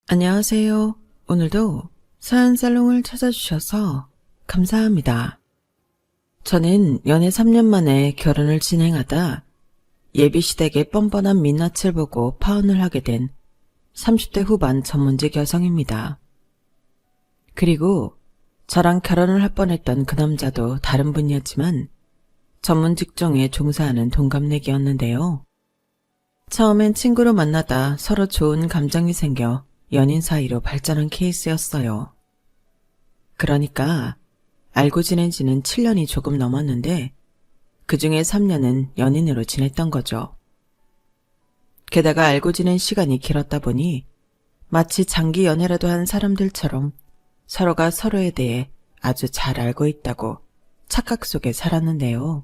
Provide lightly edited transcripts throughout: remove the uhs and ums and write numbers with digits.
안녕하세요. 오늘도 사연살롱을 찾아주셔서 감사합니다. 저는 연애 3년 만에 결혼을 진행하다 예비시댁의 뻔뻔한 민낯을 보고 파혼을 하게 된 30대 후반 전문직 여성입니다. 그리고 저랑 결혼을 할 뻔했던 그 남자도 다른 분이었지만 전문 직종에 종사하는 동갑내기였는데요. 처음엔 친구로 만나다 서로 좋은 감정이 생겨 연인 사이로 발전한 케이스였어요. 그러니까 알고 지낸 지는 7년이 조금 넘었는데 그중에 3년은 연인으로 지냈던 거죠. 게다가 알고 지낸 시간이 길었다 보니 마치 장기 연애라도 한 사람들처럼 서로가 서로에 대해 아주 잘 알고 있다고 착각 속에 살았는데요.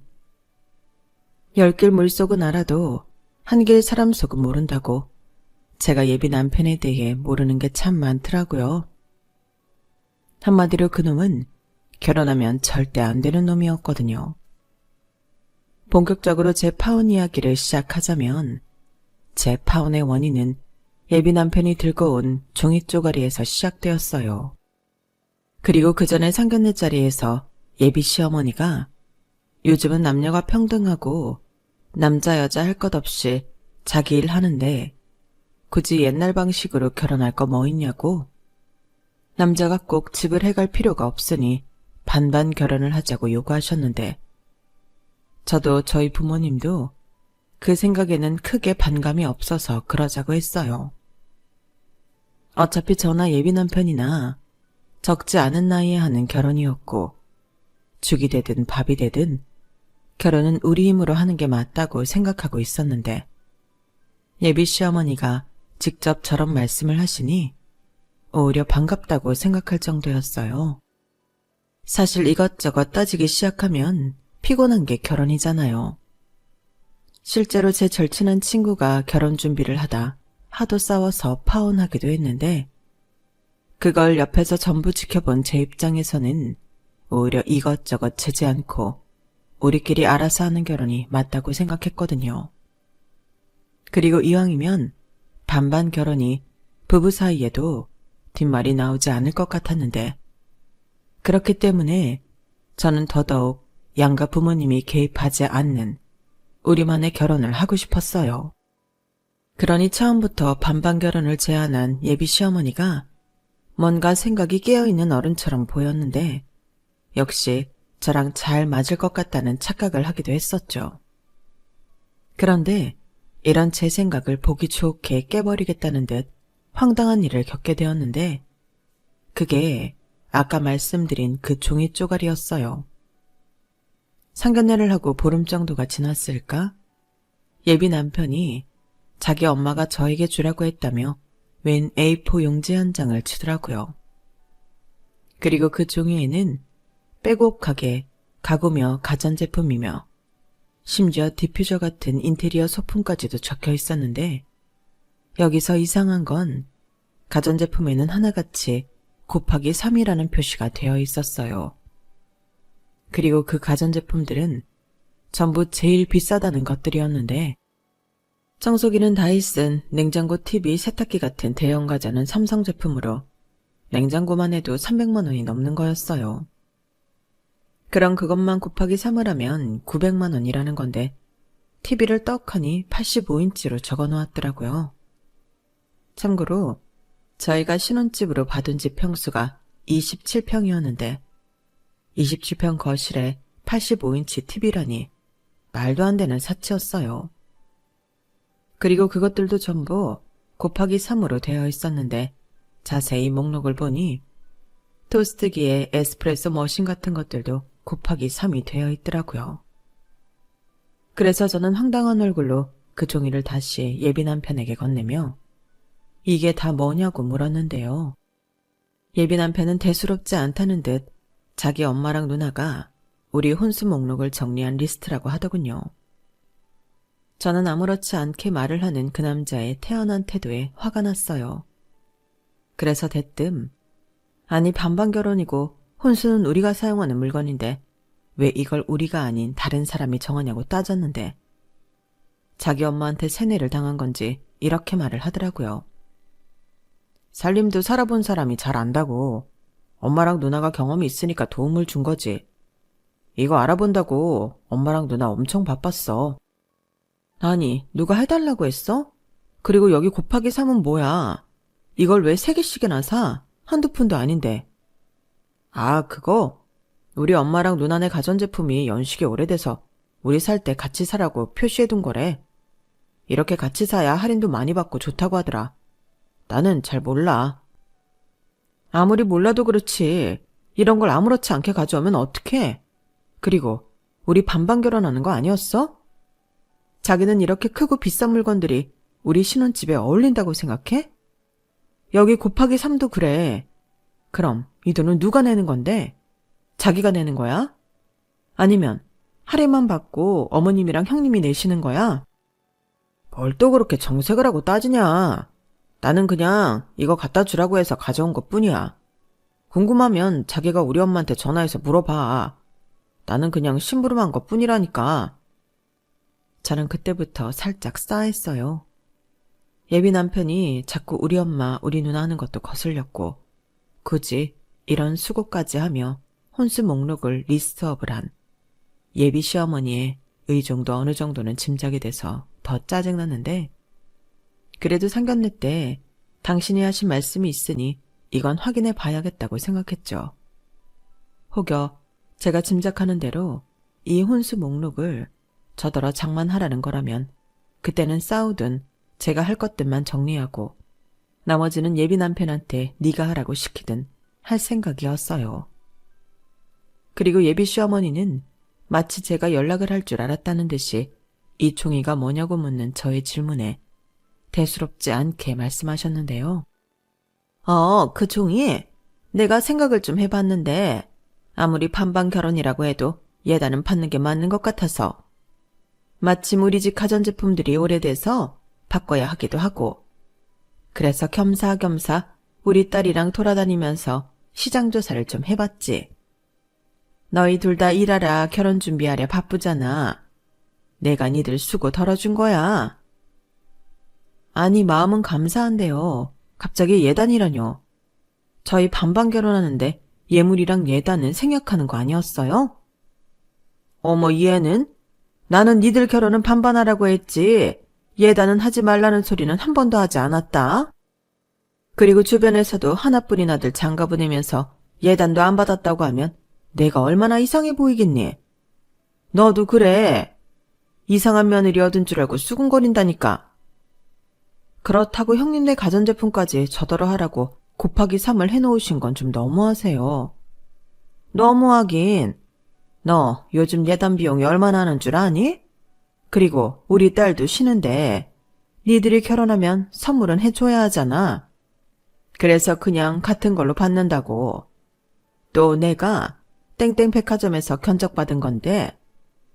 10길 물속은 알아도 한 길 사람 속은 모른다고 제가 예비 남편에 대해 모르는 게 참 많더라고요. 한마디로 그놈은 결혼하면 절대 안 되는 놈이었거든요. 본격적으로 제 파혼 이야기를 시작하자면 제 파혼의 원인은 예비 남편이 들고 온 종이 쪼가리에서 시작되었어요. 그리고 그 전에 상견례 자리에서 예비 시어머니가 요즘은 남녀가 평등하고 남자 여자 할 것 없이 자기 일 하는데 굳이 옛날 방식으로 결혼할 거 뭐 있냐고, 남자가 꼭 집을 해갈 필요가 없으니 반반 결혼을 하자고 요구하셨는데 저도 저희 부모님도 그 생각에는 크게 반감이 없어서 그러자고 했어요. 어차피 저나 예비 남편이나 적지 않은 나이에 하는 결혼이었고 죽이 되든 밥이 되든 결혼은 우리 힘으로 하는 게 맞다고 생각하고 있었는데 예비 시어머니가 직접 저런 말씀을 하시니 오히려 반갑다고 생각할 정도였어요. 사실 이것저것 따지기 시작하면 피곤한 게 결혼이잖아요. 실제로 제 절친한 친구가 결혼 준비를 하다 하도 싸워서 파혼하기도 했는데 그걸 옆에서 전부 지켜본 제 입장에서는 오히려 이것저것 재지 않고 우리끼리 알아서 하는 결혼이 맞다고 생각했거든요. 그리고 이왕이면 반반 결혼이 부부 사이에도 뒷말이 나오지 않을 것 같았는데 그렇기 때문에 저는 더더욱 양가 부모님이 개입하지 않는 우리만의 결혼을 하고 싶었어요. 그러니 처음부터 반반 결혼을 제안한 예비 시어머니가 뭔가 생각이 깨어있는 어른처럼 보였는데 역시 저랑 잘 맞을 것 같다는 착각을 하기도 했었죠. 그런데 이런 제 생각을 보기 좋게 깨버리겠다는 듯 황당한 일을 겪게 되었는데 그게 아까 말씀드린 그 종이 쪼가리였어요. 상견례를 하고 보름 정도가 지났을까? 예비 남편이 자기 엄마가 저에게 주라고 했다며 웬 A4 용지 한 장을 주더라고요. 그리고 그 종이에는 빼곡하게 가구며 가전제품이며 심지어 디퓨저 같은 인테리어 소품까지도 적혀 있었는데 여기서 이상한 건 가전제품에는 하나같이 곱하기 3이라는 표시가 되어 있었어요. 그리고 그 가전제품들은 전부 제일 비싸다는 것들이었는데 청소기는 다이슨, 냉장고, TV, 세탁기 같은 대형 가전은 삼성 제품으로 냉장고만 해도 300만 원이 넘는 거였어요. 그럼 그것만 곱하기 3을 하면 900만 원이라는 건데 TV를 떡하니 85인치로 적어 놓았더라고요. 참고로 저희가 신혼집으로 받은 집 평수가 27평이었는데 27평 거실에 85인치 TV라니 말도 안 되는 사치였어요. 그리고 그것들도 전부 곱하기 3으로 되어 있었는데 자세히 목록을 보니 토스트기에 에스프레소 머신 같은 것들도 곱하기 3이 되어 있더라고요. 그래서 저는 황당한 얼굴로 그 종이를 다시 예비 남편에게 건네며 이게 다 뭐냐고 물었는데요. 예비 남편은 대수롭지 않다는 듯 자기 엄마랑 누나가 우리 혼수 목록을 정리한 리스트라고 하더군요. 저는 아무렇지 않게 말을 하는 그 남자의 태연한 태도에 화가 났어요. 그래서 대뜸 아니 반반 결혼이고 혼수는 우리가 사용하는 물건인데 왜 이걸 우리가 아닌 다른 사람이 정하냐고 따졌는데 자기 엄마한테 세뇌를 당한 건지 이렇게 말을 하더라고요. 살림도 살아본 사람이 잘 안다고. 엄마랑 누나가 경험이 있으니까 도움을 준 거지. 이거 알아본다고 엄마랑 누나 엄청 바빴어. 아니, 누가 해달라고 했어? 그리고 여기 곱하기 3은 뭐야? 이걸 왜 3개씩이나 사? 한두 푼도 아닌데. 아, 그거? 우리 엄마랑 누나네 가전제품이 연식이 오래돼서 우리 살 때 같이 사라고 표시해둔 거래. 이렇게 같이 사야 할인도 많이 받고 좋다고 하더라. 나는 잘 몰라. 아무리 몰라도 그렇지. 이런 걸 아무렇지 않게 가져오면 어떡해? 그리고 우리 반반 결혼하는 거 아니었어? 자기는 이렇게 크고 비싼 물건들이 우리 신혼집에 어울린다고 생각해? 여기 곱하기 3도 그래. 그럼 이 돈은 누가 내는 건데? 자기가 내는 거야? 아니면 할인만 받고 어머님이랑 형님이 내시는 거야? 뭘 또 그렇게 정색을 하고 따지냐? 나는 그냥 이거 갖다 주라고 해서 가져온 것뿐이야. 궁금하면 자기가 우리 엄마한테 전화해서 물어봐. 나는 그냥 심부름한 것뿐이라니까. 저는 그때부터 살짝 싸했어요. 예비 남편이 자꾸 우리 엄마, 우리 누나 하는 것도 거슬렸고 굳이 이런 수고까지 하며 혼수 목록을 리스트업을 한 예비 시어머니의 의중도 어느 정도는 짐작이 돼서 더 짜증났는데 그래도 상견례 때 당신이 하신 말씀이 있으니 이건 확인해 봐야겠다고 생각했죠. 혹여 제가 짐작하는 대로 이 혼수 목록을 저더러 장만하라는 거라면 그때는 싸우든 제가 할 것들만 정리하고 나머지는 예비 남편한테 네가 하라고 시키든 할 생각이었어요. 그리고 예비 시어머니는 마치 제가 연락을 할 줄 알았다는 듯이 이 종이가 뭐냐고 묻는 저의 질문에 대수롭지 않게 말씀하셨는데요. 그 종이 내가 생각을 좀 해봤는데 아무리 반반 결혼이라고 해도 예단은 받는 게 맞는 것 같아서 마침 우리 집 가전제품들이 오래돼서 바꿔야 하기도 하고 그래서 겸사겸사 우리 딸이랑 돌아다니면서 시장조사를 좀 해봤지. 너희 둘 다 일하라 결혼 준비하랴 바쁘잖아. 내가 니들 수고 덜어준 거야. 아니 마음은 감사한데요. 갑자기 예단이라뇨. 저희 반반 결혼하는데 예물이랑 예단은 생략하는 거 아니었어요? 어머 얘는? 나는 니들 결혼은 반반하라고 했지. 예단은 하지 말라는 소리는 한 번도 하지 않았다. 그리고 주변에서도 하나뿐인 아들 장가 보내면서 예단도 안 받았다고 하면 내가 얼마나 이상해 보이겠니? 너도 그래. 이상한 며느리 얻은 줄 알고 수군거린다니까. 그렇다고 형님네 가전제품까지 저더러 하라고 곱하기 3을 해놓으신 건 좀 너무하세요. 너무하긴. 너 요즘 예단 비용이 얼마나 하는 줄 아니? 그리고 우리 딸도 쉬는데 니들이 결혼하면 선물은 해줘야 하잖아. 그래서 그냥 같은 걸로 받는다고. 또 내가 땡땡 백화점에서 견적받은 건데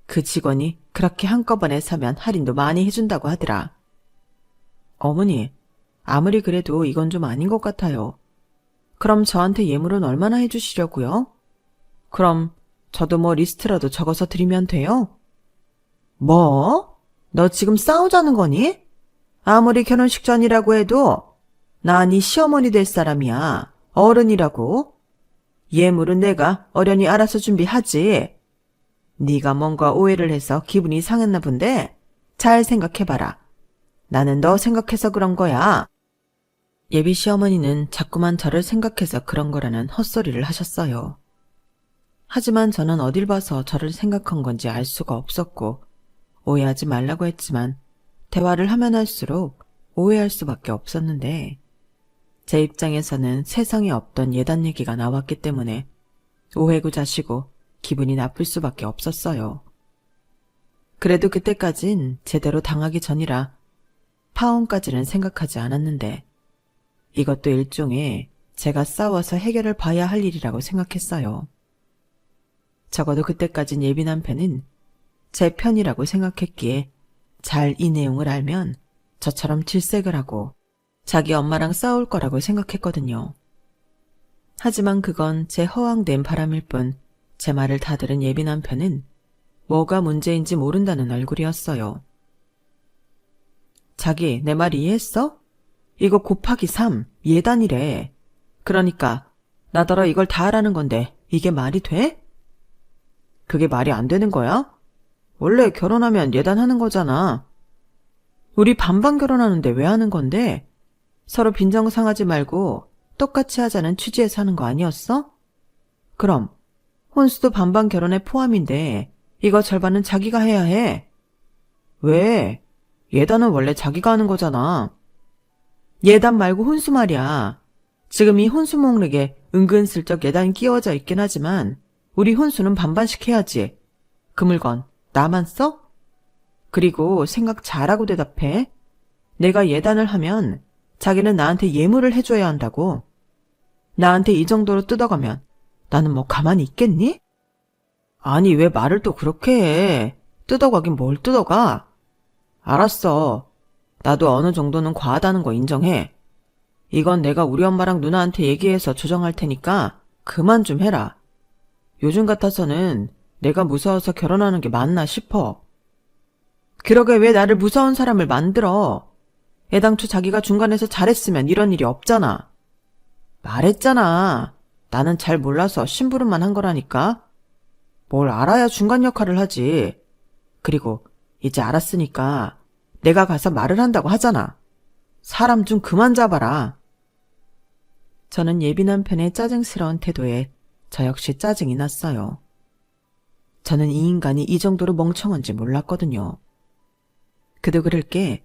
그 직원이 그렇게 한꺼번에 사면 할인도 많이 해준다고 하더라. 어머니, 아무리 그래도 이건 좀 아닌 것 같아요. 그럼 저한테 예물은 얼마나 해주시려고요? 그럼 저도 뭐 리스트라도 적어서 드리면 돼요? 뭐? 너 지금 싸우자는 거니? 아무리 결혼식 전이라고 해도 나 네 시어머니 될 사람이야. 어른이라고. 예물은 내가 어련히 알아서 준비하지. 네가 뭔가 오해를 해서 기분이 상했나 본데 잘 생각해봐라. 나는 너 생각해서 그런 거야. 예비 시어머니는 자꾸만 저를 생각해서 그런 거라는 헛소리를 하셨어요. 하지만 저는 어딜 봐서 저를 생각한 건지 알 수가 없었고 오해하지 말라고 했지만 대화를 하면 할수록 오해할 수밖에 없었는데 제 입장에서는 세상에 없던 예단 얘기가 나왔기 때문에 오해구자시고 기분이 나쁠 수밖에 없었어요. 그래도 그때까진 제대로 당하기 전이라 파혼까지는 생각하지 않았는데 이것도 일종의 제가 싸워서 해결을 봐야 할 일이라고 생각했어요. 적어도 그때까진 예비 남편은 제 편이라고 생각했기에 잘 이 내용을 알면 저처럼 질색을 하고 자기 엄마랑 싸울 거라고 생각했거든요. 하지만 그건 제 허황된 바람일 뿐 제 말을 다 들은 예비 남편은 뭐가 문제인지 모른다는 얼굴이었어요. 자기 내 말 이해했어? 이거 곱하기 3, 예단이래. 그러니까 나더러 이걸 다 하라는 건데 이게 말이 돼? 그게 말이 안 되는 거야? 원래 결혼하면 예단하는 거잖아. 우리 반반 결혼하는데 왜 하는 건데? 서로 빈정상하지 말고 똑같이 하자는 취지에서 하는 거 아니었어? 그럼 혼수도 반반 결혼에 포함인데 이거 절반은 자기가 해야 해. 왜? 예단은 원래 자기가 하는 거잖아. 예단 말고 혼수 말이야. 지금 이 혼수 목록에 은근슬쩍 예단이 끼워져 있긴 하지만 우리 혼수는 반반씩 해야지. 그 물건 나만 써? 그리고 생각 잘하고 대답해. 내가 예단을 하면 자기는 나한테 예물을 해줘야 한다고. 나한테 이 정도로 뜯어가면 나는 뭐 가만히 있겠니? 아니 왜 말을 또 그렇게 해. 뜯어가긴 뭘 뜯어가. 알았어. 나도 어느 정도는 과하다는 거 인정해. 이건 내가 우리 엄마랑 누나한테 얘기해서 조정할 테니까 그만 좀 해라. 요즘 같아서는 내가 무서워서 결혼하는 게 맞나 싶어. 그러게 왜 나를 무서운 사람을 만들어. 애당초 자기가 중간에서 잘했으면 이런 일이 없잖아. 말했잖아. 나는 잘 몰라서 심부름만 한 거라니까. 뭘 알아야 중간 역할을 하지. 그리고 이제 알았으니까 내가 가서 말을 한다고 하잖아. 사람 좀 그만 잡아라. 저는 예비 남편의 짜증스러운 태도에 저 역시 짜증이 났어요. 저는 이 인간이 이 정도로 멍청한지 몰랐거든요. 그도 그럴 게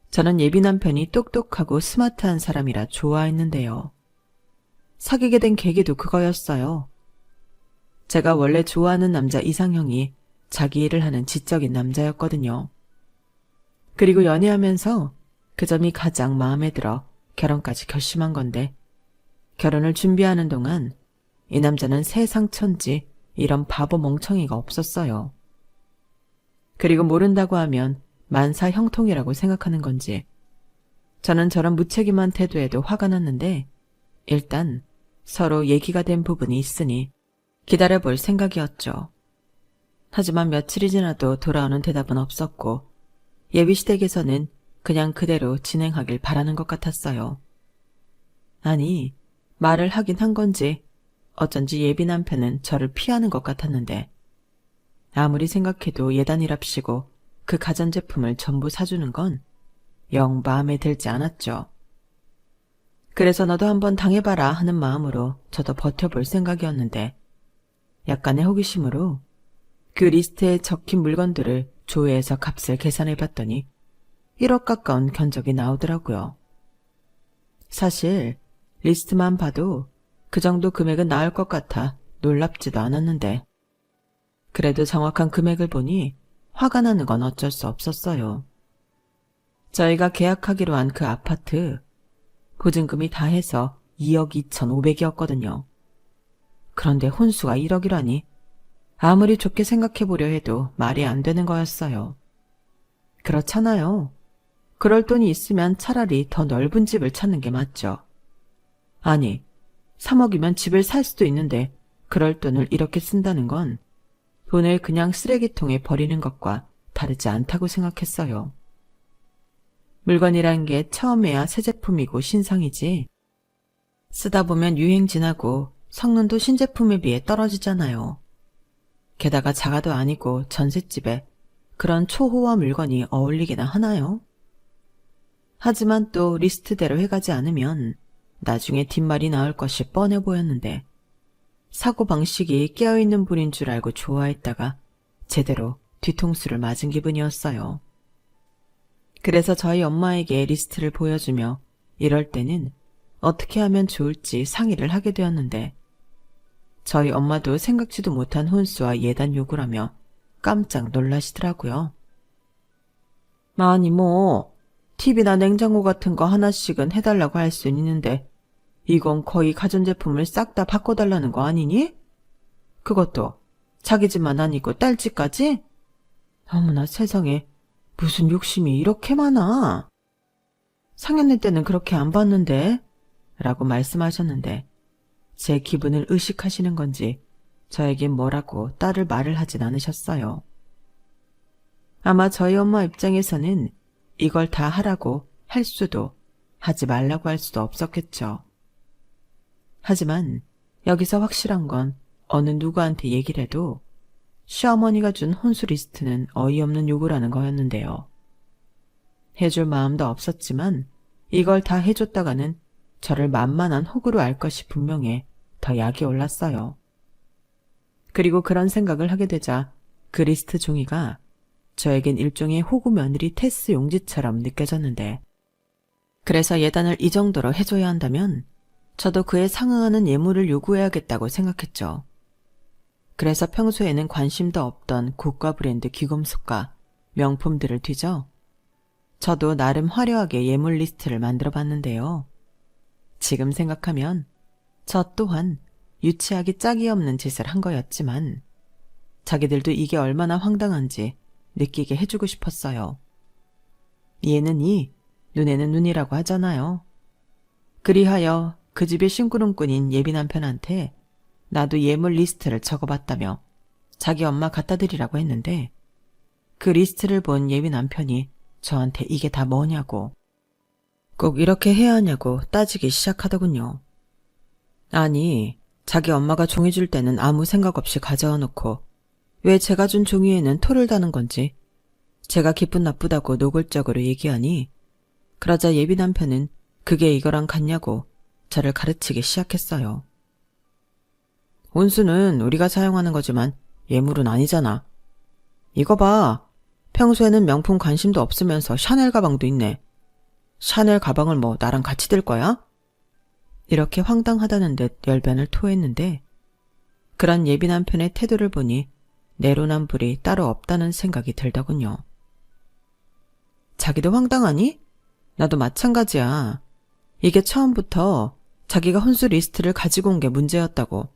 저는 예비 남편이 똑똑하고 스마트한 사람이라 좋아했는데요. 사귀게 된 계기도 그거였어요. 제가 원래 좋아하는 남자 이상형이 자기 일을 하는 지적인 남자였거든요. 그리고 연애하면서 그 점이 가장 마음에 들어 결혼까지 결심한 건데 결혼을 준비하는 동안 이 남자는 세상 천지 이런 바보 멍청이가 없었어요. 그리고 모른다고 하면 만사 형통이라고 생각하는 건지 저는 저런 무책임한 태도에도 화가 났는데 일단 서로 얘기가 된 부분이 있으니 기다려볼 생각이었죠. 하지만 며칠이 지나도 돌아오는 대답은 없었고 예비시댁에서는 그냥 그대로 진행하길 바라는 것 같았어요. 아니, 말을 하긴 한 건지 어쩐지 예비 남편은 저를 피하는 것 같았는데 아무리 생각해도 예단이랍시고 그 가전제품을 전부 사주는 건 영 마음에 들지 않았죠. 그래서 너도 한번 당해봐라 하는 마음으로 저도 버텨볼 생각이었는데 약간의 호기심으로 그 리스트에 적힌 물건들을 조회해서 값을 계산해봤더니 1억 가까운 견적이 나오더라고요. 사실 리스트만 봐도 그 정도 금액은 나올 것 같아 놀랍지도 않았는데 그래도 정확한 금액을 보니 화가 나는 건 어쩔 수 없었어요. 저희가 계약하기로 한 그 아파트 보증금이 다 해서 2억 2,500이었거든요. 그런데 혼수가 1억이라니 아무리 좋게 생각해보려 해도 말이 안 되는 거였어요. 그렇잖아요. 그럴 돈이 있으면 차라리 더 넓은 집을 찾는 게 맞죠. 아니, 3억이면 집을 살 수도 있는데 그럴 돈을 이렇게 쓴다는 건 돈을 그냥 쓰레기통에 버리는 것과 다르지 않다고 생각했어요. 물건이란 게 처음에야 새 제품이고 신상이지 쓰다 보면 유행 지나고 성능도 신제품에 비해 떨어지잖아요. 게다가 자가도 아니고 전셋집에 그런 초호화 물건이 어울리기나 하나요? 하지만 또 리스트대로 해가지 않으면 나중에 뒷말이 나올 것이 뻔해 보였는데 사고방식이 깨어있는 분인 줄 알고 좋아했다가 제대로 뒤통수를 맞은 기분이었어요. 그래서 저희 엄마에게 리스트를 보여주며 이럴 때는 어떻게 하면 좋을지 상의를 하게 되었는데 저희 엄마도 생각지도 못한 혼수와 예단 요구를 하며 깜짝 놀라시더라고요. 아니 뭐 TV나 냉장고 같은 거 하나씩은 해달라고 할 수는 있는데 이건 거의 가전제품을 싹 다 바꿔달라는 거 아니니? 그것도 자기 집만 아니고 딸 집까지? 어머나 세상에 무슨 욕심이 이렇게 많아. 상견례 때는 그렇게 안 봤는데 라고 말씀하셨는데 제 기분을 의식하시는 건지 저에겐 뭐라고 딸을 말을 하진 않으셨어요. 아마 저희 엄마 입장에서는 이걸 다 하라고 할 수도 하지 말라고 할 수도 없었겠죠. 하지만 여기서 확실한 건 어느 누구한테 얘기를 해도 시어머니가 준 혼수 리스트는 어이없는 요구라는 거였는데요. 해줄 마음도 없었지만 이걸 다 해줬다가는 저를 만만한 호구로 알 것이 분명해 더 약이 올랐어요. 그리고 그런 생각을 하게 되자 그 리스트 종이가 저에겐 일종의 호구 며느리 테스 용지처럼 느껴졌는데, 그래서 예단을 이 정도로 해줘야 한다면 저도 그에 상응하는 예물을 요구해야겠다고 생각했죠. 그래서 평소에는 관심도 없던 고가 브랜드 귀금속과 명품들을 뒤져 저도 나름 화려하게 예물 리스트를 만들어 봤는데요. 지금 생각하면 저 또한 유치하기 짝이 없는 짓을 한 거였지만 자기들도 이게 얼마나 황당한지 느끼게 해주고 싶었어요. 얘는 이, 눈에는 눈이라고 하잖아요. 그리하여 그 집의 심부름꾼인 예비 남편한테 나도 예물 리스트를 적어봤다며 자기 엄마 갖다 드리라고 했는데, 그 리스트를 본 예비 남편이 저한테 이게 다 뭐냐고, 꼭 이렇게 해야 하냐고 따지기 시작하더군요. 아니, 자기 엄마가 종이 줄 때는 아무 생각 없이 가져와 놓고 왜 제가 준 종이에는 토를 다는 건지 제가 기분 나쁘다고 노골적으로 얘기하니, 그러자 예비 남편은 그게 이거랑 같냐고 저를 가르치기 시작했어요. 온수는 우리가 사용하는 거지만 예물은 아니잖아. 이거 봐. 평소에는 명품 관심도 없으면서 샤넬 가방도 있네. 샤넬 가방을 뭐 나랑 같이 들 거야? 이렇게 황당하다는 듯 열변을 토했는데, 그런 예비 남편의 태도를 보니 내로남불이 따로 없다는 생각이 들더군요. 자기도 황당하니? 나도 마찬가지야. 이게 처음부터 자기가 혼수 리스트를 가지고 온 게 문제였다고.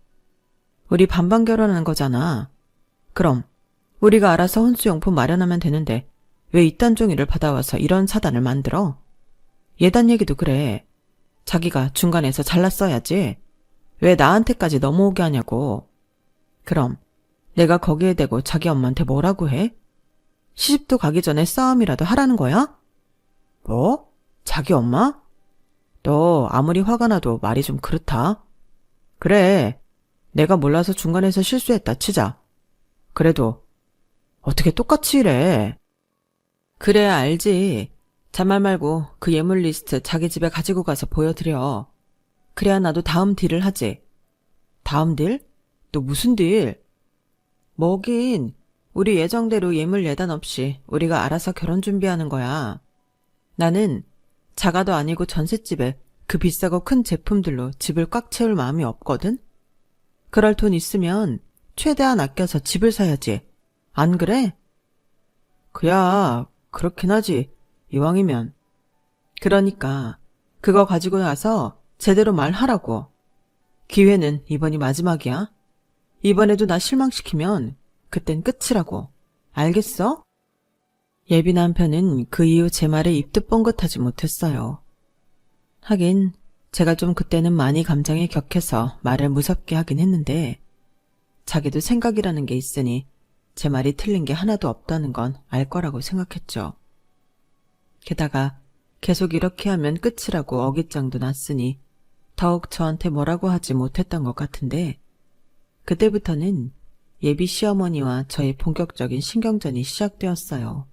우리 반반 결혼하는 거잖아. 그럼 우리가 알아서 혼수용품 마련하면 되는데 왜 이딴 종이를 받아와서 이런 사단을 만들어? 예단 얘기도 그래. 자기가 중간에서 잘랐어야지. 왜 나한테까지 넘어오게 하냐고. 그럼 내가 거기에 대고 자기 엄마한테 뭐라고 해? 시집도 가기 전에 싸움이라도 하라는 거야? 뭐? 자기 엄마? 너 아무리 화가 나도 말이 좀 그렇다. 그래. 내가 몰라서 중간에서 실수했다 치자. 그래도 어떻게 똑같이 이래? 그래야 알지. 잔말 말고 그 예물 리스트 자기 집에 가지고 가서 보여드려. 그래야 나도 다음 딜을 하지. 다음 딜? 또 무슨 딜? 뭐긴, 우리 예정대로 예물 예단 없이 우리가 알아서 결혼 준비하는 거야. 나는 자가도 아니고 전셋집에 그 비싸고 큰 제품들로 집을 꽉 채울 마음이 없거든? 그럴 돈 있으면 최대한 아껴서 집을 사야지. 안 그래? 그야 그렇긴 하지. 이왕이면. 그러니까 그거 가지고 와서 제대로 말하라고. 기회는 이번이 마지막이야. 이번에도 나 실망시키면 그땐 끝이라고. 알겠어? 예비 남편은 그 이후 제 말에 입도 뻥긋하지 못했어요. 하긴 제가 좀 그때는 많이 감정에 격해서 말을 무섭게 하긴 했는데, 자기도 생각이라는 게 있으니 제 말이 틀린 게 하나도 없다는 건 알 거라고 생각했죠. 게다가 계속 이렇게 하면 끝이라고 어깃장도 났으니 더욱 저한테 뭐라고 하지 못했던 것 같은데, 그때부터는 예비 시어머니와 저의 본격적인 신경전이 시작되었어요.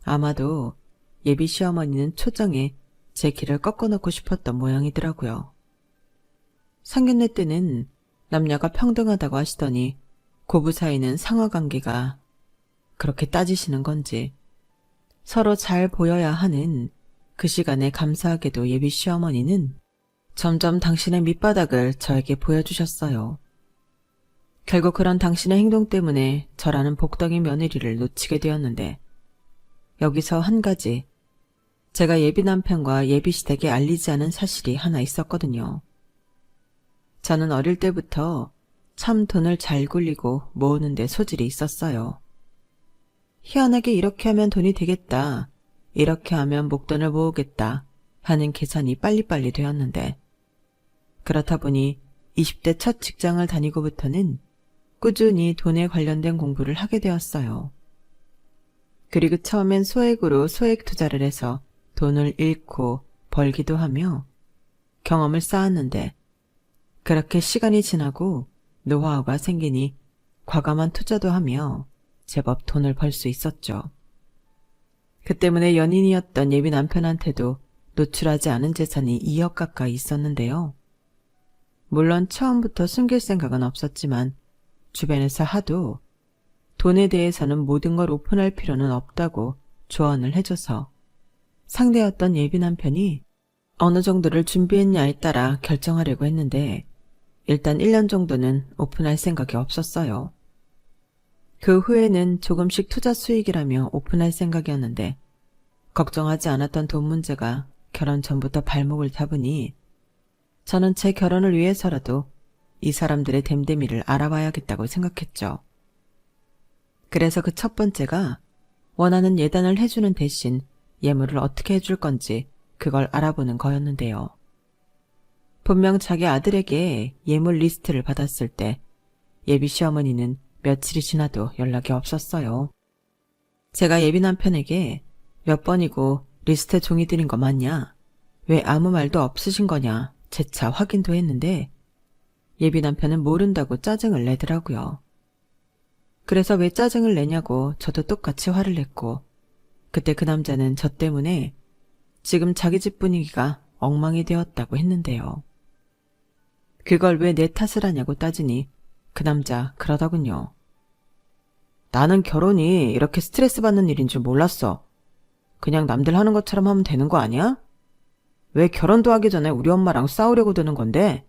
아마도 예비 시어머니는 초장에 제 길을 꺾어놓고 싶었던 모양이더라고요. 상견례 때는 남녀가 평등하다고 하시더니 고부 사이는 상하관계가 그렇게 따지시는 건지, 서로 잘 보여야 하는 그 시간에 감사하게도 예비 시어머니는 점점 당신의 밑바닥을 저에게 보여주셨어요. 결국 그런 당신의 행동 때문에 저라는 복덩이 며느리를 놓치게 되었는데, 여기서 한 가지, 제가 예비 남편과 예비 시댁에 알리지 않은 사실이 하나 있었거든요. 저는 어릴 때부터 참 돈을 잘 굴리고 모으는 데 소질이 있었어요. 희한하게 이렇게 하면 돈이 되겠다, 이렇게 하면 목돈을 모으겠다 하는 계산이 빨리빨리 되었는데, 그렇다 보니 20대 첫 직장을 다니고부터는 꾸준히 돈에 관련된 공부를 하게 되었어요. 그리고 처음엔 소액으로 소액 투자를 해서 돈을 잃고 벌기도 하며 경험을 쌓았는데 그렇게 시간이 지나고 노하우가 생기니 과감한 투자도 하며 제법 돈을 벌 수 있었죠. 그 때문에 연인이었던 예비 남편한테도 노출하지 않은 재산이 2억 가까이 있었는데요. 물론 처음부터 숨길 생각은 없었지만 주변에서 하도 돈에 대해서는 모든 걸 오픈할 필요는 없다고 조언을 해줘서 상대였던 예비 남편이 어느 정도를 준비했냐에 따라 결정하려고 했는데 일단 1년 정도는 오픈할 생각이 없었어요. 그 후에는 조금씩 투자 수익이라며 오픈할 생각이었는데 걱정하지 않았던 돈 문제가 결혼 전부터 발목을 잡으니 저는 제 결혼을 위해서라도 이 사람들의 됨됨이를 알아봐야겠다고 생각했죠. 그래서 그 첫 번째가 원하는 예단을 해주는 대신 예물을 어떻게 해줄 건지 그걸 알아보는 거였는데요. 분명 자기 아들에게 예물 리스트를 받았을 때 예비 시어머니는 며칠이 지나도 연락이 없었어요. 제가 예비 남편에게 몇 번이고 리스트에 종이 드린 거 맞냐? 왜 아무 말도 없으신 거냐? 재차 확인도 했는데 예비 남편은 모른다고 짜증을 내더라고요. 그래서 왜 짜증을 내냐고 저도 똑같이 화를 냈고 그때 그 남자는 저 때문에 지금 자기 집 분위기가 엉망이 되었다고 했는데요. 그걸 왜 내 탓을 하냐고 따지니 그 남자 그러더군요. 나는 결혼이 이렇게 스트레스 받는 일인 줄 몰랐어. 그냥 남들 하는 것처럼 하면 되는 거 아니야? 왜 결혼도 하기 전에 우리 엄마랑 싸우려고 드는 건데?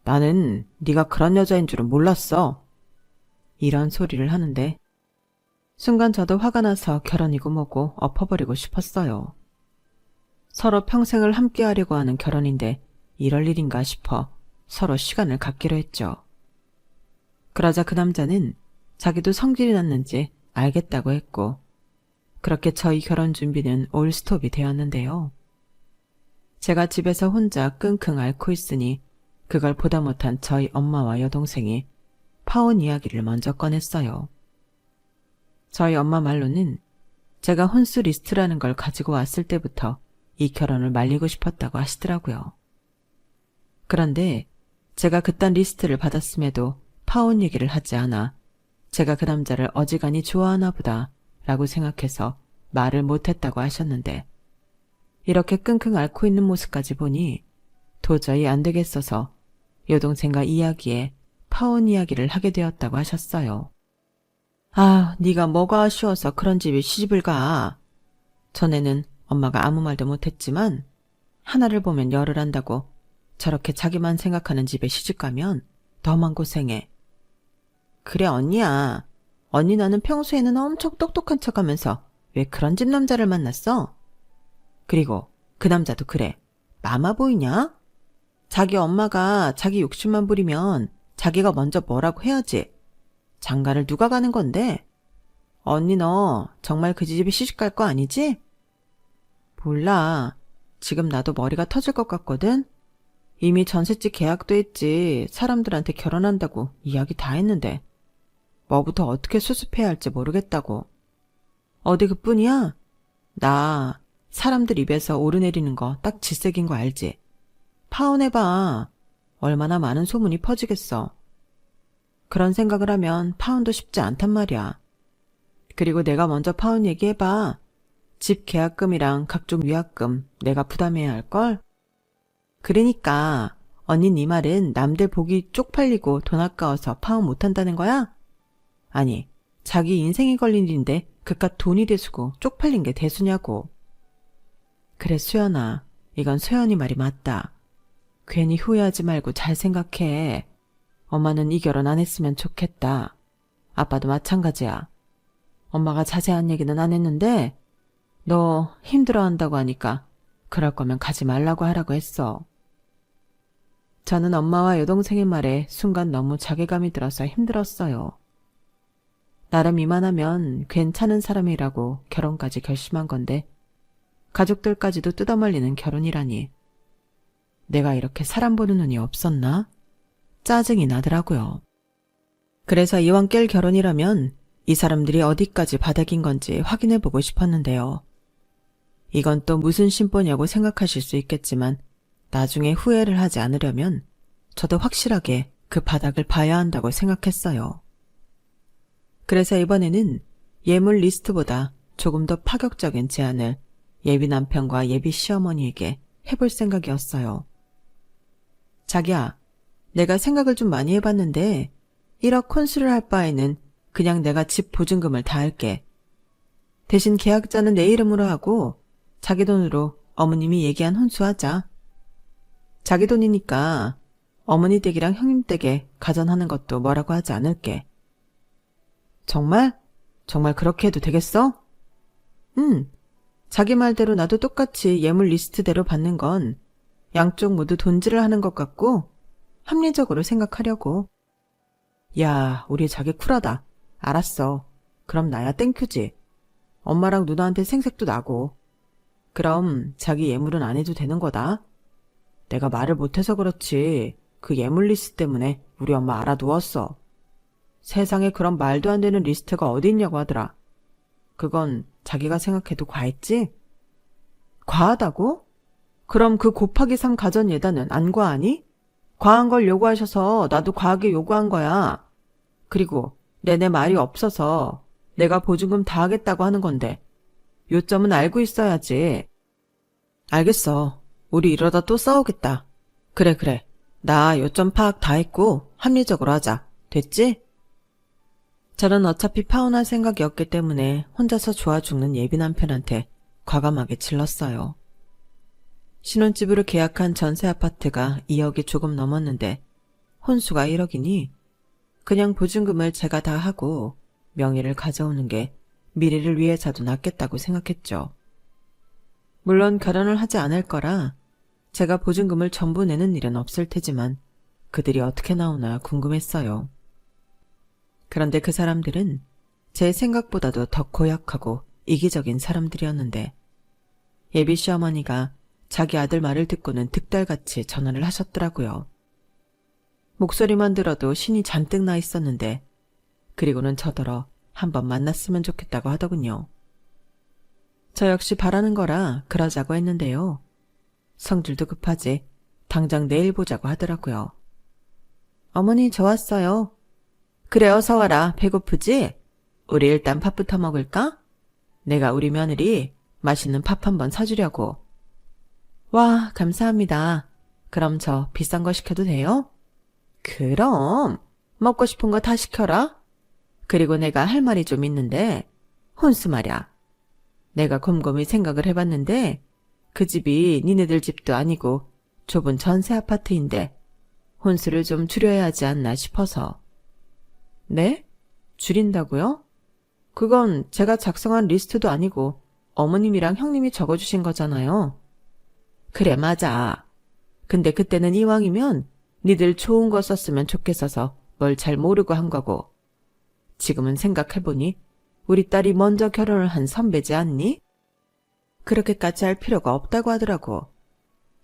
나는 네가 그런 여자인 줄은 몰랐어. 이런 소리를 하는데 순간 저도 화가 나서 결혼이고 뭐고 엎어버리고 싶었어요. 서로 평생을 함께하려고 하는 결혼인데 이럴 일인가 싶어 서로 시간을 갖기로 했죠. 그러자 그 남자는 자기도 성질이 났는지 알겠다고 했고 그렇게 저희 결혼 준비는 올 스톱이 되었는데요. 제가 집에서 혼자 끙끙 앓고 있으니 그걸 보다 못한 저희 엄마와 여동생이 파혼 이야기를 먼저 꺼냈어요. 저희 엄마 말로는 제가 혼수 리스트라는 걸 가지고 왔을 때부터 이 결혼을 말리고 싶었다고 하시더라고요. 그런데 제가 그딴 리스트를 받았음에도 파혼 얘기를 하지 않아 제가 그 남자를 어지간히 좋아하나 보다 라고 생각해서 말을 못했다고 하셨는데 이렇게 끙끙 앓고 있는 모습까지 보니 도저히 안 되겠어서 여동생과 이야기에 파혼 이야기를 하게 되었다고 하셨어요. 아, 네가 뭐가 아쉬워서 그런 집에 시집을 가. 전에는 엄마가 아무 말도 못했지만 하나를 보면 열을 한다고 저렇게 자기만 생각하는 집에 시집가면 너만 고생해. 그래 언니야. 언니 너는 평소에는 엄청 똑똑한 척하면서 왜 그런 집 남자를 만났어? 그리고 그 남자도 그래. 마마 보이냐? 자기 엄마가 자기 욕심만 부리면 자기가 먼저 뭐라고 해야지. 장가를 누가 가는 건데? 언니 너 정말 그 집에 시집갈 거 아니지? 몰라. 지금 나도 머리가 터질 것 같거든? 이미 전셋집 계약도 했지. 사람들한테 결혼한다고 이야기 다 했는데. 뭐부터 어떻게 수습해야 할지 모르겠다고. 어디 그뿐이야? 나 사람들 입에서 오르내리는 거 딱 질색인 거 알지? 파혼해봐. 얼마나 많은 소문이 퍼지겠어. 그런 생각을 하면 파혼도 쉽지 않단 말이야. 그리고 내가 먼저 파혼 얘기해봐. 집 계약금이랑 각종 위약금 내가 부담해야 할걸? 그러니까 언니 네 말은 남들 보기 쪽팔리고 돈 아까워서 파혼 못한다는 거야? 아니 자기 인생이 걸린 일인데 그깟 돈이 대수고 쪽팔린 게 대수냐고. 그래 수연아, 이건 소연이 말이 맞다. 괜히 후회하지 말고 잘 생각해. 엄마는 이 결혼 안 했으면 좋겠다. 아빠도 마찬가지야. 엄마가 자세한 얘기는 안 했는데 너 힘들어한다고 하니까 그럴 거면 가지 말라고 하라고 했어. 저는 엄마와 여동생의 말에 순간 너무 자괴감이 들어서 힘들었어요. 나름 이만하면 괜찮은 사람이라고 결혼까지 결심한 건데 가족들까지도 뜯어말리는 결혼이라니. 내가 이렇게 사람 보는 눈이 없었나? 짜증이 나더라고요. 그래서 이왕 깰 결혼이라면 이 사람들이 어디까지 바닥인 건지 확인해보고 싶었는데요. 이건 또 무슨 심보냐고 생각하실 수 있겠지만 나중에 후회를 하지 않으려면 저도 확실하게 그 바닥을 봐야 한다고 생각했어요. 그래서 이번에는 예물 리스트보다 조금 더 파격적인 제안을 예비 남편과 예비 시어머니에게 해볼 생각이었어요. 자기야, 내가 생각을 좀 많이 해봤는데 1억 혼수를 할 바에는 그냥 내가 집 보증금을 다 할게. 대신 계약자는 내 이름으로 하고 자기 돈으로 어머님이 얘기한 혼수하자. 자기 돈이니까 어머니 댁이랑 형님 댁에 가전하는 것도 뭐라고 하지 않을게. 정말? 정말 그렇게 해도 되겠어? 자기 말대로 나도 똑같이 예물 리스트대로 받는 건 양쪽 모두 돈질을 하는 것 같고 합리적으로 생각하려고. 야, 우리 자기 쿨하다. 알았어. 그럼 나야 땡큐지. 엄마랑 누나한테 생색도 나고. 그럼 자기 예물은 안 해도 되는 거다. 내가 말을 못해서 그렇지 그 예물 리스트 때문에 우리 엄마 알아두었어. 세상에 그런 말도 안 되는 리스트가 어디 있냐고 하더라. 그건 자기가 생각해도 과했지? 과하다고? 그럼 그 곱하기 3 가전 예단은 안 과하니? 과한 걸 요구하셔서 나도 과하게 요구한 거야. 그리고 내내 말이 없어서 내가 보증금 다 하겠다고 하는 건데 요점은 알고 있어야지. 알겠어. 우리 이러다 또 싸우겠다. 그래. 나 요점 파악 다 했고 합리적으로 하자. 됐지? 저는 어차피 파혼할 생각이었기 때문에 혼자서 좋아 죽는 예비 남편한테 과감하게 질렀어요. 신혼집으로 계약한 전세 아파트가 2억이 조금 넘었는데 혼수가 1억이니 그냥 보증금을 제가 다 하고 명의를 가져오는 게 미래를 위해서도 낫겠다고 생각했죠. 물론 결혼을 하지 않을 거라 제가 보증금을 전부 내는 일은 없을 테지만 그들이 어떻게 나오나 궁금했어요. 그런데 그 사람들은 제 생각보다도 더 고약하고 이기적인 사람들이었는데 예비 시어머니가 자기 아들 말을 듣고는 득달같이 전화를 하셨더라고요. 목소리만 들어도 신이 잔뜩 나 있었는데 그리고는 저더러 한번 만났으면 좋겠다고 하더군요. 저 역시 바라는 거라 그러자고 했는데요. 성질도 급하지 당장 내일 보자고 하더라고요. 어머니 저 왔어요. 그래 어서 와라. 배고프지? 우리 일단 밥부터 먹을까? 내가 우리 며느리 맛있는 밥 한번 사주려고. 와 감사합니다. 그럼 저 비싼 거 시켜도 돼요? 그럼 먹고 싶은 거 다 시켜라. 그리고 내가 할 말이 좀 있는데 혼수 말야. 내가 곰곰이 생각을 해봤는데 그 집이 니네들 집도 아니고 좁은 전세 아파트인데 혼수를 좀 줄여야 하지 않나 싶어서. 네? 줄인다고요? 그건 제가 작성한 리스트도 아니고 어머님이랑 형님이 적어주신 거잖아요. 그래 맞아. 근데 그때는 이왕이면 니들 좋은 거 썼으면 좋겠어서 뭘 잘 모르고 한 거고. 지금은 생각해보니 우리 딸이 먼저 결혼을 한 선배지 않니? 그렇게까지 할 필요가 없다고 하더라고.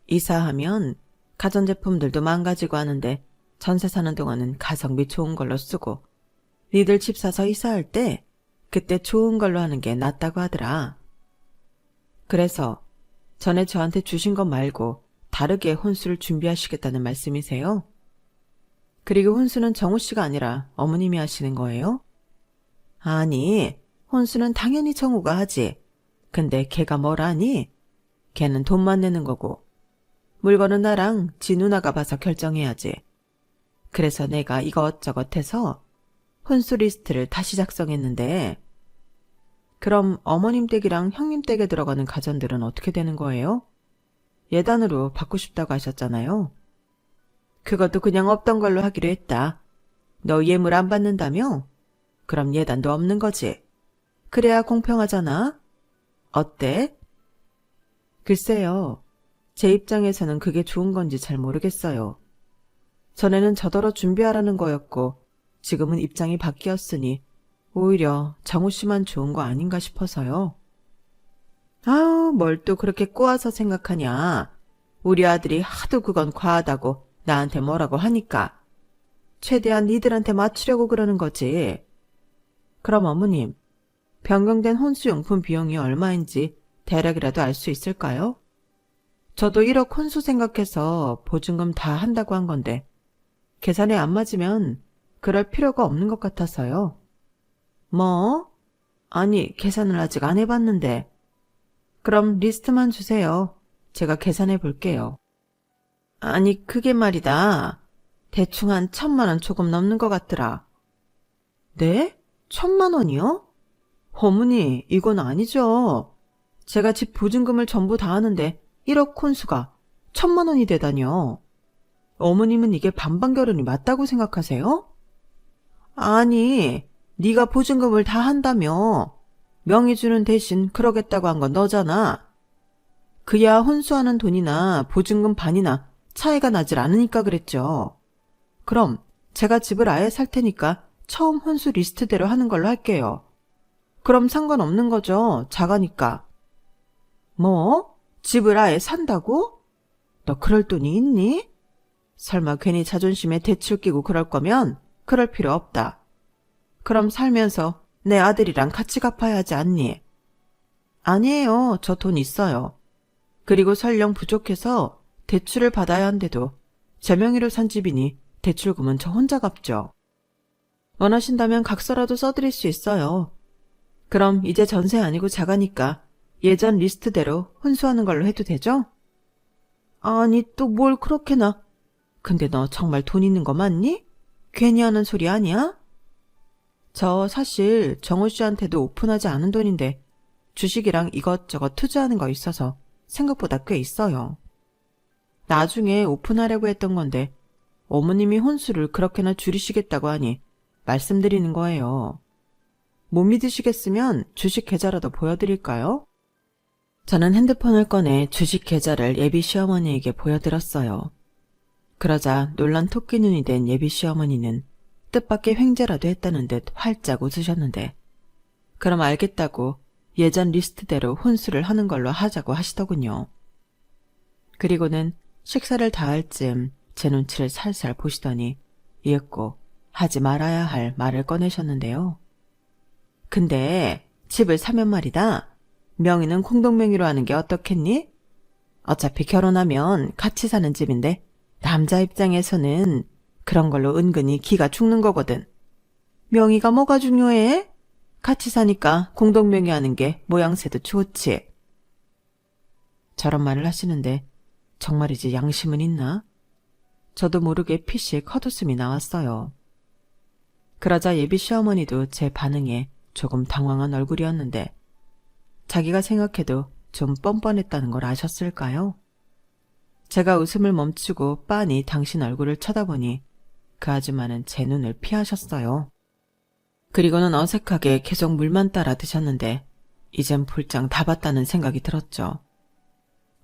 이사하면 가전제품들도 망가지고 하는데 전세 사는 동안은 가성비 좋은 걸로 쓰고 니들 집 사서 이사할 때 그때 좋은 걸로 하는 게 낫다고 하더라. 그래서 전에 저한테 주신 것 말고 다르게 혼수를 준비하시겠다는 말씀이세요? 그리고 혼수는 정우 씨가 아니라 어머님이 하시는 거예요? 아니, 혼수는 당연히 정우가 하지. 근데 걔가 뭘 하니? 걔는 돈만 내는 거고. 물건은 나랑 지 누나가 봐서 결정해야지. 그래서 내가 이것저것 해서 혼수 리스트를 다시 작성했는데 그럼 어머님 댁이랑 형님 댁에 들어가는 가전들은 어떻게 되는 거예요? 예단으로 받고 싶다고 하셨잖아요. 그것도 그냥 없던 걸로 하기로 했다. 너 예물 안 받는다며? 그럼 예단도 없는 거지. 그래야 공평하잖아. 어때? 글쎄요. 제 입장에서는 그게 좋은 건지 잘 모르겠어요. 전에는 저더러 준비하라는 거였고 지금은 입장이 바뀌었으니 오히려 정우 씨만 좋은 거 아닌가 싶어서요. 아우, 뭘 또 그렇게 꼬아서 생각하냐. 우리 아들이 하도 그건 과하다고 나한테 뭐라고 하니까. 최대한 니들한테 맞추려고 그러는 거지. 그럼 어머님, 변경된 혼수용품 비용이 얼마인지 대략이라도 알 수 있을까요? 저도 1억 혼수 생각해서 보증금 다 한다고 한 건데 계산에 안 맞으면 그럴 필요가 없는 것 같아서요. 뭐? 아니, 계산을 아직 안 해봤는데. 그럼 리스트만 주세요. 제가 계산해 볼게요. 아니, 그게 말이다. 대충 한 1,000만 원 조금 넘는 것 같더라. 네? 1,000만 원이요? 어머니, 이건 아니죠. 제가 집 보증금을 전부 다 하는데 1억 혼수가 1,000만 원이 되다니요. 어머님은 이게 반반 결혼이 맞다고 생각하세요? 아니, 네가 보증금을 다 한다며. 명의 주는 대신 그러겠다고 한 건 너잖아. 그야 혼수하는 돈이나 보증금 반이나 차이가 나질 않으니까 그랬죠. 그럼 제가 집을 아예 살 테니까 처음 혼수 리스트대로 하는 걸로 할게요. 그럼 상관없는 거죠. 작아니까. 뭐? 집을 아예 산다고? 너 그럴 돈이 있니? 설마 괜히 자존심에 대출 끼고 그럴 거면 그럴 필요 없다. 그럼 살면서 내 아들이랑 같이 갚아야 하지 않니? 아니에요. 저 돈 있어요. 그리고 설령 부족해서 대출을 받아야 한데도 제 명의로 산 집이니 대출금은 저 혼자 갚죠. 원하신다면 각서라도 써드릴 수 있어요. 그럼 이제 전세 아니고 자가니까 예전 리스트대로 혼수하는 걸로 해도 되죠? 아니, 또 뭘 그렇게나. 근데 너 정말 돈 있는 거 맞니? 괜히 하는 소리 아니야? 저 사실 정우 씨한테도 오픈하지 않은 돈인데 주식이랑 이것저것 투자하는 거 있어서 생각보다 꽤 있어요. 나중에 오픈하려고 했던 건데 어머님이 혼수를 그렇게나 줄이시겠다고 하니 말씀드리는 거예요. 못 믿으시겠으면 주식 계좌라도 보여드릴까요? 저는 핸드폰을 꺼내 주식 계좌를 예비 시어머니에게 보여드렸어요. 그러자 놀란 토끼 눈이 된 예비 시어머니는 뜻밖의 횡재라도 했다는 듯 활짝 웃으셨는데 그럼 알겠다고 예전 리스트대로 혼수를 하는 걸로 하자고 하시더군요. 그리고는 식사를 다 할 즈음 제 눈치를 살살 보시더니 이윽고 하지 말아야 할 말을 꺼내셨는데요. 근데 집을 사면 말이다. 명의는 공동명의로 하는 게 어떻겠니? 어차피 결혼하면 같이 사는 집인데 남자 입장에서는 그런 걸로 은근히 기가 죽는 거거든. 명의가 뭐가 중요해? 같이 사니까 공동명의 하는 게 모양새도 좋지. 저런 말을 하시는데 정말이지 양심은 있나? 저도 모르게 피식 헛웃음이 나왔어요. 그러자 예비 시어머니도 제 반응에 조금 당황한 얼굴이었는데 자기가 생각해도 좀 뻔뻔했다는 걸 아셨을까요? 제가 웃음을 멈추고 빤히 당신 얼굴을 쳐다보니 그 아줌마는 제 눈을 피하셨어요. 그리고는 어색하게 계속 물만 따라 드셨는데 이젠 볼장 다 봤다는 생각이 들었죠.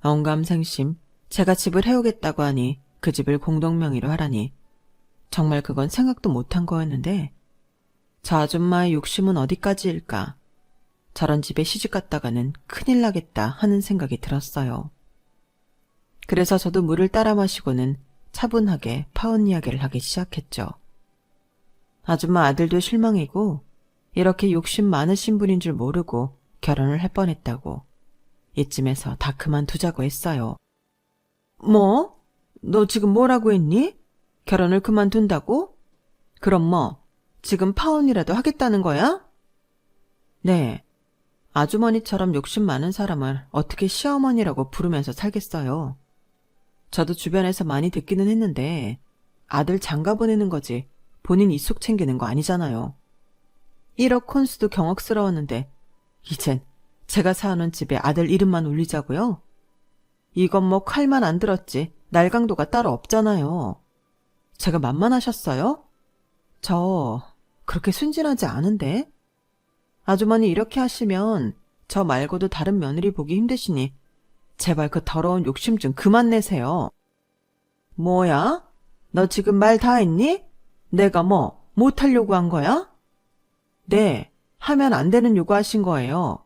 언감생심 제가 집을 해오겠다고 하니 그 집을 공동명의로 하라니 정말 그건 생각도 못한 거였는데 저 아줌마의 욕심은 어디까지일까? 저런 집에 시집갔다가는 큰일 나겠다 하는 생각이 들었어요. 그래서 저도 물을 따라 마시고는 차분하게 파혼 이야기를 하기 시작했죠. 아줌마 아들도 실망이고 이렇게 욕심 많으신 분인 줄 모르고 결혼을 할 뻔했다고 이쯤에서 다 그만두자고 했어요. 뭐? 너 지금 뭐라고 했니? 결혼을 그만둔다고? 그럼 뭐 지금 파혼이라도 하겠다는 거야? 네. 아주머니처럼 욕심 많은 사람을 어떻게 시어머니라고 부르면서 살겠어요. 저도 주변에서 많이 듣기는 했는데 아들 장가 보내는 거지 본인 이속 챙기는 거 아니잖아요. 1억 혼수도 경악스러웠는데 이젠 제가 사는 집에 아들 이름만 올리자고요? 이건 뭐 칼만 안 들었지 날강도가 따로 없잖아요. 제가 만만하셨어요? 저 그렇게 순진하지 않은데? 아주머니 이렇게 하시면 저 말고도 다른 며느리 보기 힘드시니 제발 그 더러운 욕심 좀 그만 내세요. 뭐야? 너 지금 말 다 했니? 내가 뭐 못하려고 한 거야? 네, 하면 안 되는 요구하신 거예요.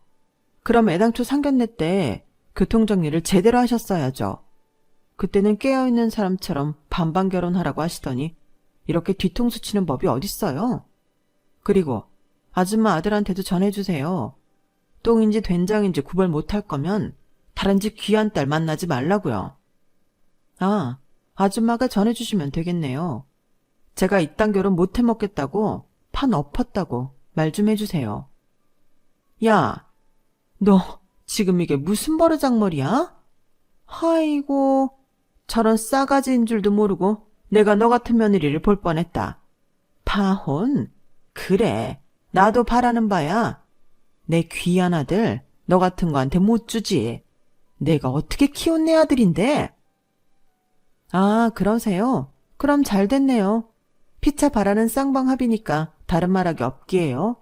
그럼 애당초 상견례 때 교통정리를 제대로 하셨어야죠. 그때는 깨어있는 사람처럼 반반 결혼하라고 하시더니 이렇게 뒤통수 치는 법이 어딨어요? 그리고 아줌마 아들한테도 전해주세요. 똥인지 된장인지 구별 못할 거면 다른 집 귀한 딸 만나지 말라고요. 아, 아줌마가 전해주시면 되겠네요. 제가 이딴 결혼 못 해먹겠다고 판 엎었다고 말 좀 해주세요. 야, 너 지금 이게 무슨 버르장머리야? 아이고, 저런 싸가지인 줄도 모르고 내가 너 같은 며느리를 볼 뻔했다. 파혼? 그래, 나도 바라는 바야. 내 귀한 아들 너 같은 거한테 못 주지. 내가 어떻게 키운 내 아들인데? 아, 그러세요? 그럼 잘 됐네요. 피차 바라는 쌍방합이니까 다른 말하기 없기에요.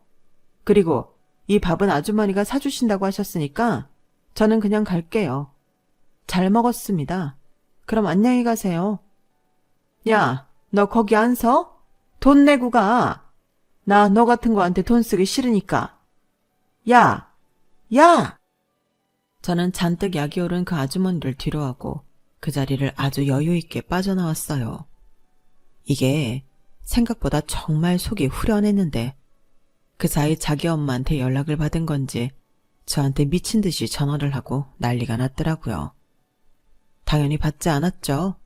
그리고 이 밥은 아주머니가 사주신다고 하셨으니까 저는 그냥 갈게요. 잘 먹었습니다. 그럼 안녕히 가세요. 야, 너 거기 안 서? 돈 내고 가. 나 너 같은 거한테 돈 쓰기 싫으니까. 야! 야! 저는 잔뜩 약이 오른 그 아주머니를 뒤로하고 그 자리를 아주 여유있게 빠져나왔어요. 이게 생각보다 정말 속이 후련했는데 그 사이 자기 엄마한테 연락을 받은 건지 저한테 미친 듯이 전화를 하고 난리가 났더라고요. 당연히 받지 않았죠.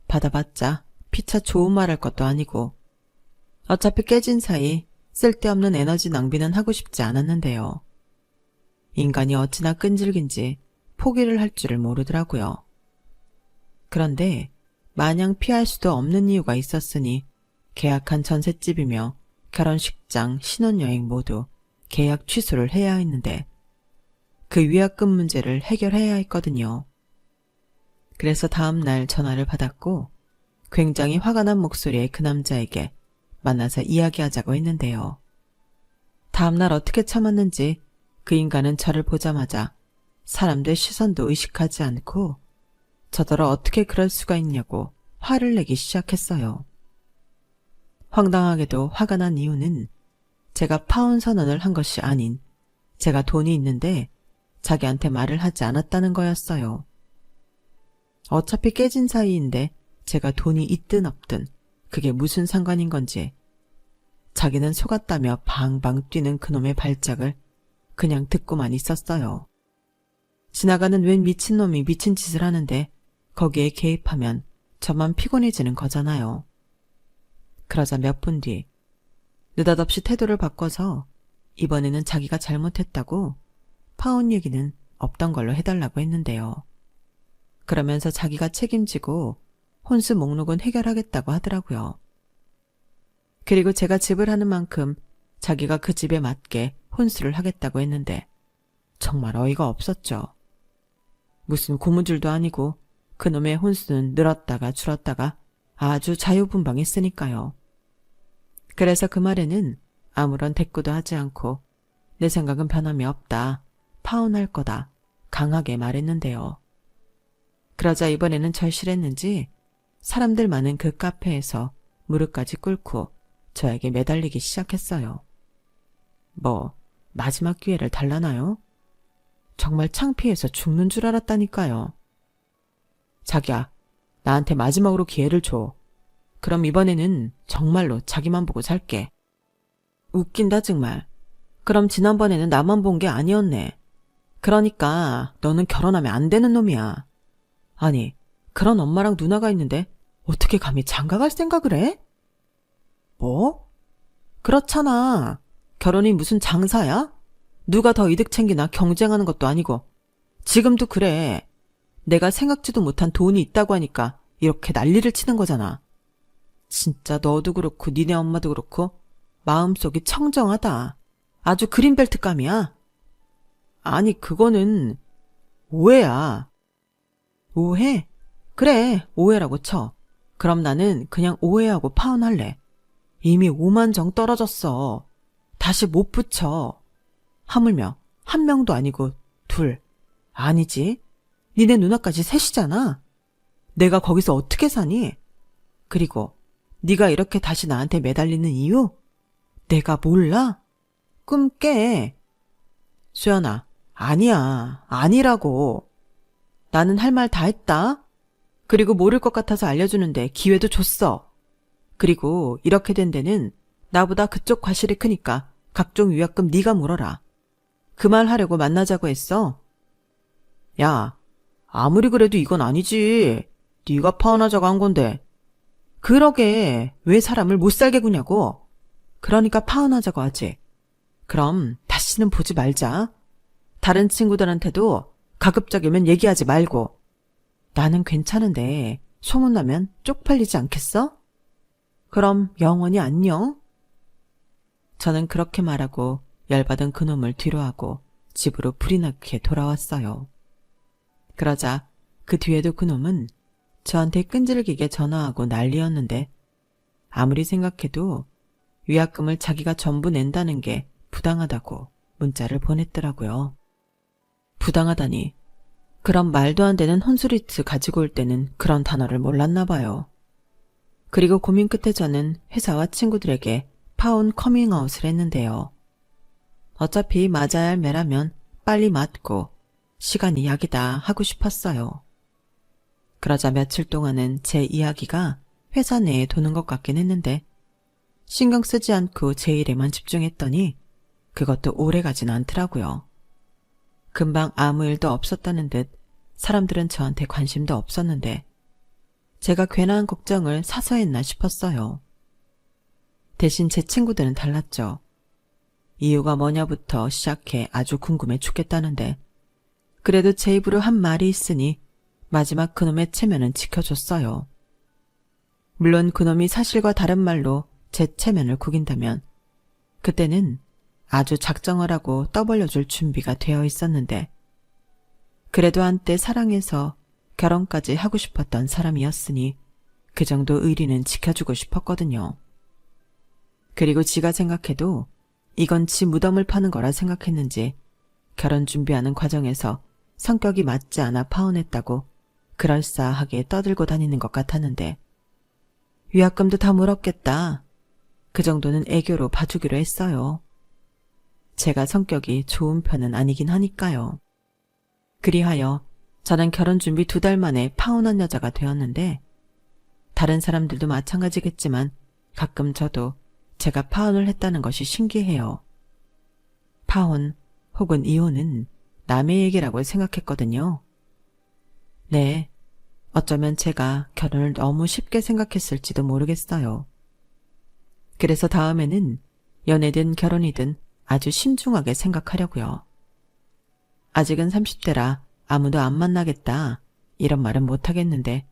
받아봤자 피차 좋은 말 할 것도 아니고 어차피 깨진 사이 쓸데없는 에너지 낭비는 하고 싶지 않았는데요. 인간이 어찌나 끈질긴지 포기를 할 줄을 모르더라고요. 그런데 마냥 피할 수도 없는 이유가 있었으니 계약한 전셋집이며 결혼식장, 신혼여행 모두 계약 취소를 해야 했는데 그 위약금 문제를 해결해야 했거든요. 그래서 다음 날 전화를 받았고 굉장히 화가 난 목소리의 그 남자에게 만나서 이야기하자고 했는데요. 다음 날 어떻게 참았는지 그 인간은 저를 보자마자 사람들 시선도 의식하지 않고 저더러 어떻게 그럴 수가 있냐고 화를 내기 시작했어요. 황당하게도 화가 난 이유는 제가 파혼 선언을 한 것이 아닌 제가 돈이 있는데 자기한테 말을 하지 않았다는 거였어요. 어차피 깨진 사이인데 제가 돈이 있든 없든 그게 무슨 상관인 건지 자기는 속았다며 방방 뛰는 그놈의 발작을 그냥 듣고만 있었어요. 지나가는 웬 미친놈이 미친 짓을 하는데 거기에 개입하면 저만 피곤해지는 거잖아요. 그러자 몇 분 뒤 느닷없이 태도를 바꿔서 이번에는 자기가 잘못했다고 파혼 얘기는 없던 걸로 해달라고 했는데요. 그러면서 자기가 책임지고 혼수 목록은 해결하겠다고 하더라고요. 그리고 제가 집을 하는 만큼 자기가 그 집에 맞게 혼수를 하겠다고 했는데 정말 어이가 없었죠. 무슨 고무줄도 아니고 그놈의 혼수는 늘었다가 줄었다가 아주 자유분방했으니까요. 그래서 그 말에는 아무런 대꾸도 하지 않고 내 생각은 변함이 없다, 파혼할 거다 강하게 말했는데요. 그러자 이번에는 절실했는지 사람들 많은 그 카페에서 무릎까지 꿇고 저에게 매달리기 시작했어요. 뭐 마지막 기회를 달라나요? 정말 창피해서 죽는 줄 알았다니까요. 자기야, 나한테 마지막으로 기회를 줘. 그럼 이번에는 정말로 자기만 보고 살게. 웃긴다 정말. 그럼 지난번에는 나만 본 게 아니었네. 그러니까 너는 결혼하면 안 되는 놈이야. 아니, 그런 엄마랑 누나가 있는데 어떻게 감히 장가갈 생각을 해? 뭐? 그렇잖아. 결혼이 무슨 장사야? 누가 더 이득 챙기나 경쟁하는 것도 아니고. 지금도 그래. 내가 생각지도 못한 돈이 있다고 하니까 이렇게 난리를 치는 거잖아. 진짜 너도 그렇고 니네 엄마도 그렇고 마음속이 청정하다. 아주 그린벨트감이야. 아니 그거는 오해야. 오해? 그래, 오해라고 쳐. 그럼 나는 그냥 오해하고 파혼할래. 이미 5만 정 떨어졌어. 다시 못 붙여. 하물며 한 명도 아니고 둘. 아니지. 니네 누나까지 셋이잖아. 내가 거기서 어떻게 사니? 그리고 네가 이렇게 다시 나한테 매달리는 이유? 내가 몰라? 꿈 깨. 수연아, 아니야. 아니라고. 나는 할 말 다 했다. 그리고 모를 것 같아서 알려주는데 기회도 줬어. 그리고 이렇게 된 데는 나보다 그쪽 과실이 크니까 각종 위약금 네가 물어라. 그 말 하려고 만나자고 했어? 야, 아무리 그래도 이건 아니지. 네가 파혼하자고 한 건데. 그러게 왜 사람을 못 살게 구냐고. 그러니까 파혼하자고 하지. 그럼 다시는 보지 말자. 다른 친구들한테도 가급적이면 얘기하지 말고. 나는 괜찮은데 소문나면 쪽팔리지 않겠어? 그럼 영원히 안녕? 저는 그렇게 말하고 열받은 그놈을 뒤로하고 집으로 불이 나게 돌아왔어요. 그러자 그 뒤에도 그놈은 저한테 끈질기게 전화하고 난리였는데 아무리 생각해도 위약금을 자기가 전부 낸다는 게 부당하다고 문자를 보냈더라고요. 부당하다니. 그런 말도 안 되는 혼수리트 가지고 올 때는 그런 단어를 몰랐나 봐요. 그리고 고민 끝에 저는 회사와 친구들에게 파혼 커밍아웃을 했는데요. 어차피 맞아야 할 매라면 빨리 맞고 시간이 약이다 하고 싶었어요. 그러자 며칠 동안은 제 이야기가 회사 내에 도는 것 같긴 했는데 신경 쓰지 않고 제 일에만 집중했더니 그것도 오래가진 않더라고요. 금방 아무 일도 없었다는 듯 사람들은 저한테 관심도 없었는데 제가 괜한 걱정을 사서 했나 싶었어요. 대신 제 친구들은 달랐죠. 이유가 뭐냐부터 시작해 아주 궁금해 죽겠다는데 그래도 제 입으로 한 말이 있으니 마지막 그놈의 체면은 지켜줬어요. 물론 그놈이 사실과 다른 말로 제 체면을 구긴다면 그때는 아주 작정을 하고 떠벌려줄 준비가 되어 있었는데 그래도 한때 사랑해서 결혼까지 하고 싶었던 사람이었으니 그 정도 의리는 지켜주고 싶었거든요. 그리고 지가 생각해도 이건 지 무덤을 파는 거라 생각했는지 결혼 준비하는 과정에서 성격이 맞지 않아 파혼했다고 그럴싸하게 떠들고 다니는 것 같았는데 위약금도 다 물었겠다. 그 정도는 애교로 봐주기로 했어요. 제가 성격이 좋은 편은 아니긴 하니까요. 그리하여 저는 결혼 준비 2달 만에 파혼한 여자가 되었는데 다른 사람들도 마찬가지겠지만 가끔 저도 제가 파혼을 했다는 것이 신기해요. 파혼 혹은 이혼은 남의 얘기라고 생각했거든요. 네, 어쩌면 제가 결혼을 너무 쉽게 생각했을지도 모르겠어요. 그래서 다음에는 연애든 결혼이든 아주 신중하게 생각하려고요. 아직은 30대라 아무도 안 만나겠다 이런 말은 못하겠는데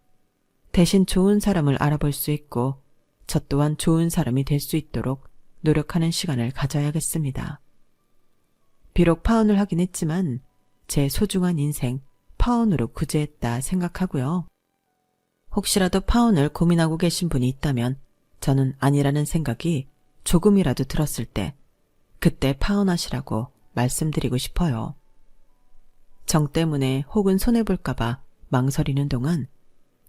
대신 좋은 사람을 알아볼 수 있고 저 또한 좋은 사람이 될 수 있도록 노력하는 시간을 가져야겠습니다. 비록 파혼을 하긴 했지만 제 소중한 인생 파혼으로 구제했다 생각하고요. 혹시라도 파혼을 고민하고 계신 분이 있다면 저는 아니라는 생각이 조금이라도 들었을 때 그때 파혼하시라고 말씀드리고 싶어요. 정 때문에 혹은 손해볼까봐 망설이는 동안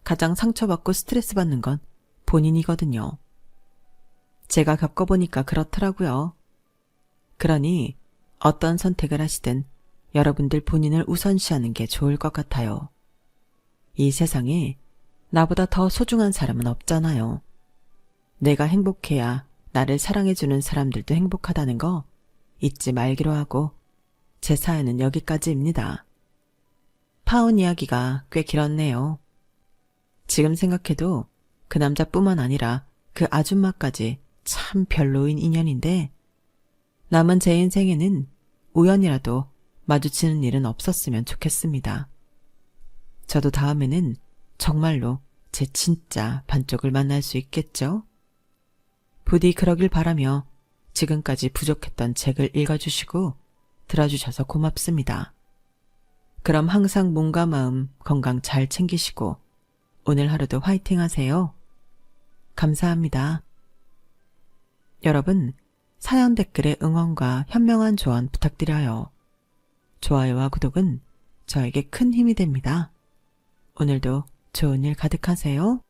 가장 상처받고 스트레스 받는 건 본인이거든요. 제가 겪어보니까 그렇더라고요. 그러니 어떤 선택을 하시든 여러분들 본인을 우선시하는 게 좋을 것 같아요. 이 세상에 나보다 더 소중한 사람은 없잖아요. 내가 행복해야 나를 사랑해주는 사람들도 행복하다는 거 잊지 말기로 하고 제 사연은 여기까지입니다. 파혼 이야기가 꽤 길었네요. 지금 생각해도 그 남자뿐만 아니라 그 아줌마까지 참 별로인 인연인데 남은 제 인생에는 우연이라도 마주치는 일은 없었으면 좋겠습니다. 저도 다음에는 정말로 제 진짜 반쪽을 만날 수 있겠죠? 부디 그러길 바라며 지금까지 부족했던 책을 읽어주시고 들어주셔서 고맙습니다. 그럼 항상 몸과 마음 건강 잘 챙기시고 오늘 하루도 화이팅 하세요. 감사합니다. 여러분, 사연 댓글에 응원과 현명한 조언 부탁드려요. 좋아요와 구독은 저에게 큰 힘이 됩니다. 오늘도 좋은 일 가득하세요.